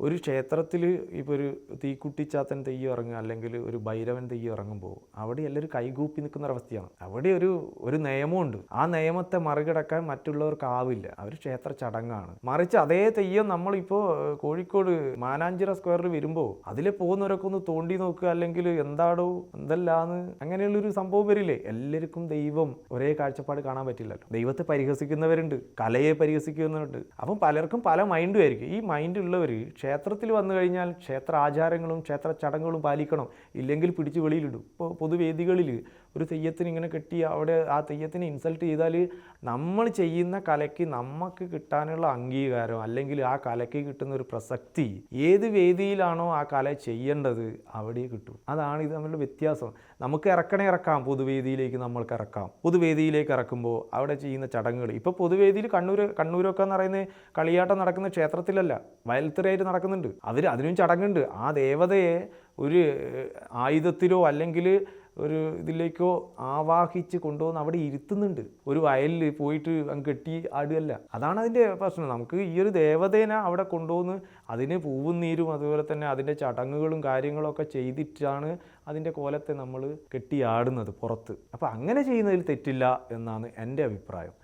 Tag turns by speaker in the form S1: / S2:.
S1: ഒരു ക്ഷേത്രത്തിൽ ഇപ്പോൾ ഒരു തീക്കുട്ടിച്ചാത്തൻ തെയ്യം ഇറങ്ങുക അല്ലെങ്കിൽ ഒരു ഭൈരവൻ തെയ്യം ഇറങ്ങുമ്പോൾ അവിടെ എല്ലാവരും കൈകൂപ്പി നിൽക്കുന്ന ഒരവസ്ഥയാണ്. അവിടെ ഒരു നിയമമുണ്ട്. ആ നിയമത്തെ മറികടക്കാൻ മറ്റുള്ളവർക്കാവില്ല. അവർ ക്ഷേത്ര ചടങ്ങാണ്. മറിച്ച് അതേ തെയ്യം നമ്മളിപ്പോൾ കോഴിക്കോട് മാനാഞ്ചിറ സ്ക്വയറിൽ വരുമ്പോൾ അതിൽ പോകുന്നവരൊക്കെ ഒന്ന് തോണ്ടി നോക്കുക, അല്ലെങ്കിൽ എന്താടോ എന്തല്ലാന്ന് അങ്ങനെയുള്ളൊരു സംഭവം വരില്ലേ. എല്ലാവർക്കും ദൈവം ഒരേ കാഴ്ചപ്പാട് കാണാൻ പറ്റില്ലല്ലോ. ദൈവത്തെ പരിഹസിക്കുന്നവരുണ്ട്, കലയെ പരിഹസിക്കുന്നവരുണ്ട്. അപ്പം പലർക്കും പല മൈൻഡും ആയിരിക്കും. ഈ മൈൻഡ് ഉള്ളവർ ക്ഷേത്രത്തിൽ വന്നു കഴിഞ്ഞാൽ ക്ഷേത്ര ആചാരങ്ങളും ക്ഷേത്ര ചടങ്ങുകളും പാലിക്കണം, ഇല്ലെങ്കിൽ പിടിച്ച് വെളിയിലിടും. ഇപ്പോൾ പൊതുവേദികളിൽ ഒരു തെയ്യത്തിന് ഇങ്ങനെ കെട്ടി അവിടെ ആ തെയ്യത്തിനെ ഇൻസൾട്ട് ചെയ്താൽ നമ്മൾ ചെയ്യുന്ന കലയ്ക്ക് നമുക്ക് കിട്ടാനുള്ള അംഗീകാരം അല്ലെങ്കിൽ ആ കലയ്ക്ക് കിട്ടുന്ന ഒരു പ്രസക്തി ഏത് വേദിയിലാണോ ആ കല ചെയ്യേണ്ടത് അവിടെ കിട്ടും. അതാണ് ഇത് തമ്മിലുള്ള വ്യത്യാസം. നമുക്ക് ഇറക്കാം, പൊതുവേദിയിലേക്ക് നമ്മൾക്ക് ഇറക്കാം. പൊതുവേദിയിലേക്ക് ഇറക്കുമ്പോൾ അവിടെ ചെയ്യുന്ന ചടങ്ങുകൾ ഇപ്പോൾ പൊതുവേദിയിൽ കണ്ണൂരൊക്കെ എന്ന് പറയുന്നത് കളിയാട്ടം നടക്കുന്ന ക്ഷേത്രത്തിലല്ല, വയൽത്തിരയായിട്ട് നടക്കുന്നുണ്ട്. അതിനും ചടങ്ങുണ്ട്. ആ ദേവതയെ ഒരു ആയുധത്തിലോ അല്ലെങ്കിൽ ഒരു ഇതിലേക്കോ ആവാഹിച്ച് കൊണ്ടുവന്ന് അവിടെ ഇരുത്തുന്നുണ്ട്. ഒരു വയലിൽ പോയിട്ട് അങ്ങ് കെട്ടി ആടുകയല്ല. അതാണ് അതിൻ്റെ പ്രശ്നം. നമുക്ക് ഈ ഒരു ദേവതേനെ അവിടെ കൊണ്ടുവന്ന് അതിന് പൂവും നീരും അതുപോലെ തന്നെ അതിൻ്റെ ചടങ്ങുകളും കാര്യങ്ങളൊക്കെ ചെയ്തിട്ടാണ് അതിൻ്റെ കോലത്തെ നമ്മൾ കെട്ടിയാടുന്നത് പുറത്ത്. അപ്പോൾ അങ്ങനെ ചെയ്യുന്നതിൽ തെറ്റില്ല എന്നാണ് എൻ്റെ അഭിപ്രായം.